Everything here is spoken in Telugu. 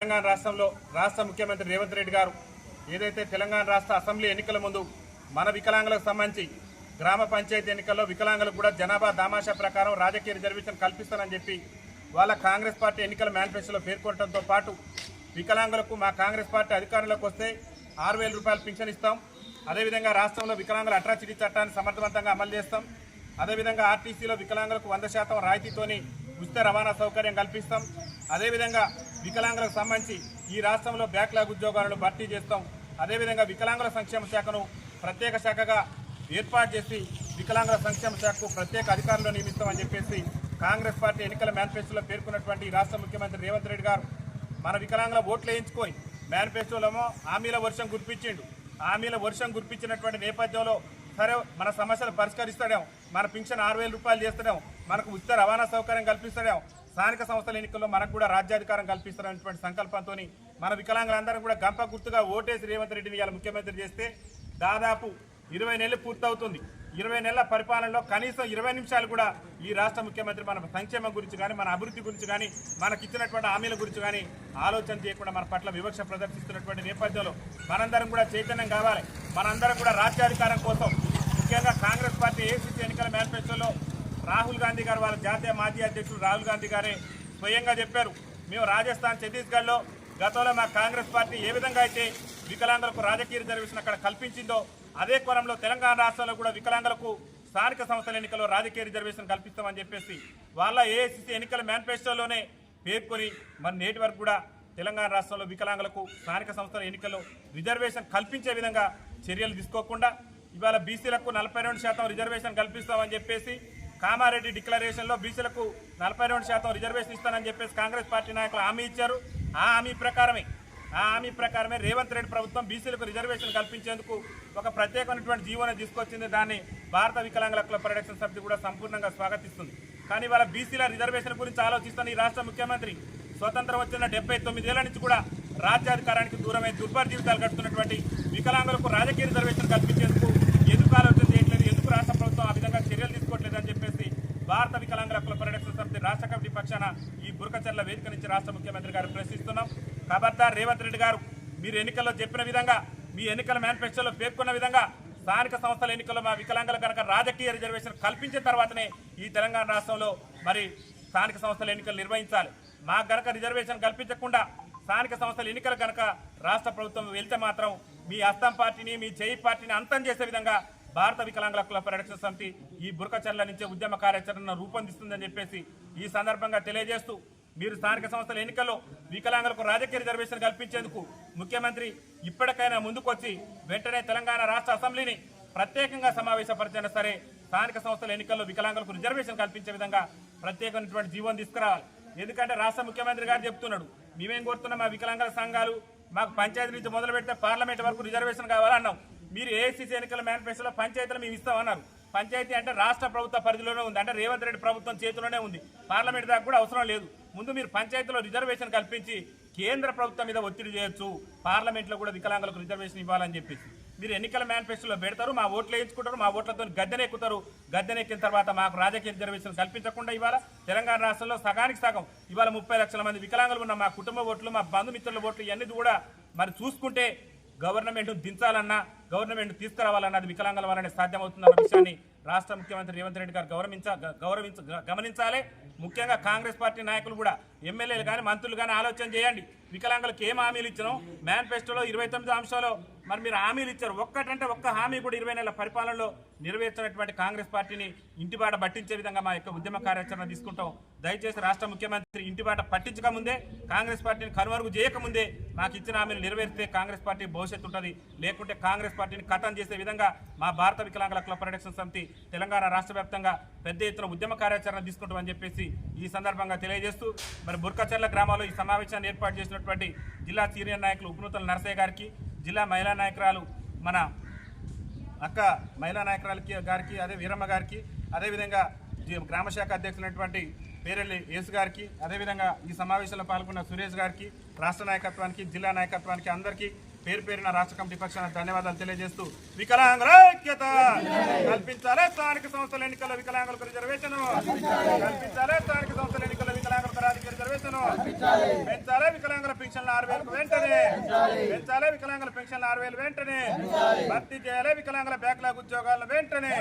తెలంగాణ రాష్ట్రంలో రాష్ట్ర ముఖ్యమంత్రి రేవంత్ రెడ్డి గారు ఏదైతే తెలంగాణ రాష్ట్ర అసెంబ్లీ ఎన్నికల ముందు మన వికలాంగులకు సంబంధించి గ్రామ పంచాయతీ ఎన్నికల్లో వికలాంగులకు కూడా జనాభా దామాషా ప్రకారం రాజకీయ రిజర్వేషన్ కల్పిస్తానని చెప్పి వాళ్ళ కాంగ్రెస్ పార్టీ ఎన్నికల మేనిఫెస్టోలో పేర్కొనడంతో పాటు వికలాంగులకు మా కాంగ్రెస్ పార్టీ అధికారంలోకి వస్తే 6,000 రూపాయలు పింఛన్ ఇస్తాం, అదేవిధంగా రాష్ట్రంలో వికలాంగుల అట్రాసిటీ చట్టాన్ని సమర్థవంతంగా అమలు చేస్తాం, అదేవిధంగా ఆర్టీసీలో వికలాంగులకు 100% రాయితీతోని ఉచిత రవాణా సౌకర్యం కల్పిస్తాం, అదేవిధంగా వికలాంగులకు సంబంధించి ఈ రాష్ట్రంలో బ్యాక్లాగ్ ఉద్యోగాలను భర్తీ చేస్తాం, అదేవిధంగా వికలాంగుల సంక్షేమ శాఖను ప్రత్యేక శాఖగా ఏర్పాటు చేసి వికలాంగుల సంక్షేమ శాఖకు ప్రత్యేక అధికారులు నియమిస్తామని చెప్పేసి కాంగ్రెస్ పార్టీ ఎన్నికల మేనిఫెస్టోలో పేర్కొన్నటువంటి రాష్ట్ర ముఖ్యమంత్రి రేవంత్ రెడ్డి గారు మన వికలాంగుల ఓట్లు వేయించుకొని మేనిఫెస్టోలో హామీల వర్షం కురిపించిండు. హామీల వర్షం కురిపించినటువంటి నేపథ్యంలో సరే మన సమస్యలు పరిష్కరిస్తాడేమో, మన పింఛన్ 6,000 రూపాయలు చేస్తాడేమో, మనకు ఉచిత రవాణా సౌకర్యం కల్పిస్తాడేమో, స్థానిక సంస్థల ఎన్నికల్లో మనకు కూడా రాజ్యాధికారం కల్పిస్తారనేటువంటి సంకల్పంతో మన వికలాంగులందరూ కూడా గంప గుర్తుగా ఓటేసి రేవంత్ రెడ్డిని ఇవాళ ముఖ్యమంత్రి చేస్తే దాదాపు 20 నెలలు పూర్తవుతుంది. 20 నెలల పరిపాలనలో కనీసం 20 నిమిషాలు కూడా ఈ రాష్ట్ర ముఖ్యమంత్రి మన సంక్షేమం గురించి కానీ మన అభివృద్ధి గురించి కానీ మనకిచ్చినటువంటి హామీల గురించి కానీ ఆలోచన చేయకుండా మన పట్ల వివక్ష ప్రదర్శిస్తున్నటువంటి నేపథ్యంలో మనందరం కూడా చైతన్యం కావాలి. మనందరం కూడా రాజ్యాధికారం కోసం ముఖ్యంగా కాంగ్రెస్ పార్టీ ఏసీసీ ఎన్నికల మేనిఫెస్టోలో రాహుల్ గాంధీ గారు వాళ్ళ జాతీయ మాజీ అధ్యక్షుడు రాహుల్ గాంధీ గారే స్వయంగా చెప్పారు, మేము రాజస్థాన్ ఛత్తీస్గఢ్లో గతంలో మా కాంగ్రెస్ పార్టీ ఏ విధంగా అయితే వికలాంగులకు రాజకీయ రిజర్వేషన్ అక్కడ కల్పించిందో అదే కోణంలో తెలంగాణ రాష్ట్రంలో కూడా వికలాంగులకు స్థానిక సంస్థల ఎన్నికల్లో రాజకీయ రిజర్వేషన్ కల్పిస్తామని చెప్పేసి వాళ్ళ ఏఐసిసి ఎన్నికల మేనిఫెస్టోలోనే పేర్కొని మరి నేటి వరకు కూడా తెలంగాణ రాష్ట్రంలో వికలాంగులకు స్థానిక సంస్థల ఎన్నికల్లో రిజర్వేషన్ కల్పించే విధంగా చర్యలు తీసుకోకుండా ఇవాళ బీసీలకు 42% రిజర్వేషన్ కల్పిస్తామని చెప్పేసి కామారెడ్డి డిక్లరేషన్లో బీసీలకు 42% రిజర్వేషన్ ఇస్తానని చెప్పేసి కాంగ్రెస్ పార్టీ నాయకులు హామీ ఇచ్చారు. ఆ హామీ ప్రకారమే రేవంత్ రెడ్డి ప్రభుత్వం బీసీలకు రిజర్వేషన్ కల్పించేందుకు ఒక ప్రత్యేకమైనటువంటి జీవోని తీసుకొచ్చింది. దాన్ని భారత వికలాంగుల హక్కుల పరిరక్షణ సమితి కూడా సంపూర్ణంగా స్వాగతిస్తుంది. కానీ వాళ్ళ బీసీల రిజర్వేషన్ గురించి ఆలోచిస్తున్న ఈ రాష్ట్ర ముఖ్యమంత్రి స్వతంత్రం వచ్చిన 79 ఏళ్ల నుంచి కూడా రాజ్యాధికారానికి దూరమై దుర్భర జీవితాలు గడుపుతున్నటువంటి వికలాంగులకు రాజకీయ రిజర్వేషన్ కల్పించేందుకు ఎందుకు ఆలోచన చేయట్లేదు, ఎందుకు రాష్ట్ర ప్రభుత్వం ఆ విధంగా చర్యలు తీసుకోవట్లేదు అని చెప్పేసి భారత వికలాంగుల హక్కుల పరిరక్షణ సమితి రాష్ట్ర కమిటీ పక్షాన ఈ బురకచర్ల వేదిక నుంచి రాష్ట్ర ముఖ్యమంత్రి గారు ప్రశ్నిస్తున్నాం. ఖబర్దార్ రేవంత్ రెడ్డి గారు, మీరు ఎన్నికల్లో చెప్పిన విధంగా మీ ఎన్నికల మేనిఫెస్టోలో పేర్కొన్న విధంగా స్థానిక సంస్థల ఎన్నికల్లో మా వికలాంగుల కనుక రాజకీయ రిజర్వేషన్ కల్పించిన తర్వాతనే ఈ తెలంగాణ రాష్ట్రంలో మరి స్థానిక సంస్థల ఎన్నికలు నిర్వహించాలి. మాకు గనక రిజర్వేషన్ కల్పించకుండా స్థానిక సంస్థల ఎన్నికలు కనుక రాష్ట్ర ప్రభుత్వం వెళ్తే మాత్రం మీ అస్సాం పార్టీని మీ జై పార్టీని అంతం చేసే విధంగా భారత వికలాంగుల హక్కుల పరిరక్షణ సమితి ఈ బురకచర్ల నుంచే ఉద్యమ కార్యాచరణ రూపొందిస్తుందని చెప్పేసి ఈ సందర్భంగా తెలియజేస్తూ మీరు స్థానిక సంస్థల ఎన్నికల్లో వికలాంగులకు రాజకీయ రిజర్వేషన్ కల్పించేందుకు ముఖ్యమంత్రి ఇప్పటికైనా ముందుకొచ్చి వెంటనే తెలంగాణ రాష్ట్ర అసెంబ్లీని ప్రత్యేకంగా సమావేశపరిచినా సరే స్థానిక సంస్థల ఎన్నికల్లో వికలాంగులకు రిజర్వేషన్ కల్పించే విధంగా ప్రత్యేకమైనటువంటి జీవోని తీసుకురావాలి. ఎందుకంటే రాష్ట్ర ముఖ్యమంత్రి గారు చెప్తున్నాడు, మేమేం కోరుతున్నాం, మా వికలాంగుల సంఘాలు మాకు పంచాయతీ నుంచి మొదలు పెడితే పార్లమెంట్ వరకు రిజర్వేషన్ కావాలన్నాం. మీరు ఏఐసిసి ఎన్నికల మేనిఫెస్టోలో పంచాయతీలు మేము ఇస్తామన్నారు. పంచాయతీ అంటే రాష్ట్ర ప్రభుత్వ పరిధిలోనే ఉంది, అంటే రేవంత్ రెడ్డి ప్రభుత్వం చేతిలోనే ఉంది, పార్లమెంట్ దాకా కూడా అవసరం లేదు. ముందు మీరు పంచాయతీలో రిజర్వేషన్ కల్పించి కేంద్ర ప్రభుత్వం మీద ఒత్తిడి చేయొచ్చు, పార్లమెంట్లో కూడా వికలాంగులకు రిజర్వేషన్ ఇవ్వాలని చెప్పేసి మీరు ఎన్నికల మేనిఫెస్టోలో పెడతారు, మా ఓట్లు వేయించుకుంటారు, మా ఓట్లతో గద్దెనెక్కుతారు. గద్దెనెక్కిన తర్వాత మాకు రాజకీయ రిజర్వేషన్ కల్పించకుండా ఇవాళ తెలంగాణ రాష్ట్రంలో సగానికి సగం ఇవాళ 30 లక్షల మంది వికలాంగులు ఉన్న మా కుటుంబ ఓట్లు, మా బంధుమిత్రుల ఓట్లు ఇవన్నీ కూడా మరి చూసుకుంటే గవర్నమెంట్ దించాలన్నా గవర్నమెంట్ తీసుకురావాలన్నది వికలాంగుల వల్లనే సాధ్యమవుతుందన్న విషయాన్ని రాష్ట్ర ముఖ్యమంత్రి రేవంత్ రెడ్డి గారు గమనించాలి. ముఖ్యంగా కాంగ్రెస్ పార్టీ నాయకులు కూడా ఎమ్మెల్యేలు కానీ మంత్రులు కానీ ఆలోచన చేయండి. వికలాంగులకు ఏం హామీలు ఇచ్చినాం, మేనిఫెస్టోలో 29 అంశాలు మరి మీరు హామీలు ఇచ్చారు. ఒక్కటంటే ఒక్క హామీ కూడా 20 నెలల పరిపాలనలో నెరవేర్చినటువంటి కాంగ్రెస్ పార్టీని ఇంటిబాట పట్టించే విధంగా మా యొక్క ఉద్యమ కార్యాచరణ తీసుకుంటాం. దయచేసి రాష్ట్ర ముఖ్యమంత్రి ఇంటిబాట పట్టించక ముందే, కాంగ్రెస్ పార్టీని కనుమరుగు చేయకముందే మాకు ఇచ్చిన హామీలు నెరవేరిస్తే కాంగ్రెస్ పార్టీ భవిష్యత్తు ఉంటుంది. లేకుంటే కాంగ్రెస్ పార్టీని ఖతం చేసే విధంగా మా భారత వికలాంగుల హక్కుల పరిరక్షణ సమితి తెలంగాణ రాష్ట్ర వ్యాప్తంగా పెద్ద ఎత్తున ఉద్యమ కార్యాచరణ తీసుకుంటామని చెప్పేసి ఈ సందర్భంగా తెలియజేస్తూ మరి బుర్కచర్ల గ్రామాల్లో ఈ సమావేశాన్ని ఏర్పాటు చేసినటువంటి జిల్లా సీనియర్ నాయకులు ఉపనూతల నరసయ్య గారికి, జిల్లా మహిళా నాయకురాలు మన అక్క మహిళా నాయకురాలకి గారికి, అదే వీరమ్మ గారికి, అదేవిధంగా గ్రామశాఖ అధ్యక్షులైనటువంటి పేరెల్లి యేసు గారికి, అదేవిధంగా ఈ సమావేశంలో పాల్గొన్న సురేష్ గారికి, రాష్ట్ర నాయకత్వానికి, జిల్లా నాయకత్వానికి అందరికీ పేరు పేరున రాష్ట్ర కమిటీ పక్షాన ధన్యవాదాలు తెలియజేస్తూ వికలాంగుల ఐక్యత కల్పించాలి, స్థానిక సంస్థల ఎన్నికల్లో వికలాంగులకు రిజర్వేషన్ కల్పించాలి, స్థానిక సంస్థల ఎన్నికల్లో వికలాంగులకు రాజకీయ రిజర్వేషన్ పెంచాలి. వికలాంగుల పెన్షన్లు 6,000 వెంటనే పెంచాలి. వికలాంగుల పెన్షన్లు 6,000 వెంటనే భర్తీ చేయాలి. వికలాంగుల బ్యాక్లాగ్ ఉద్యోగాలను వెంటనే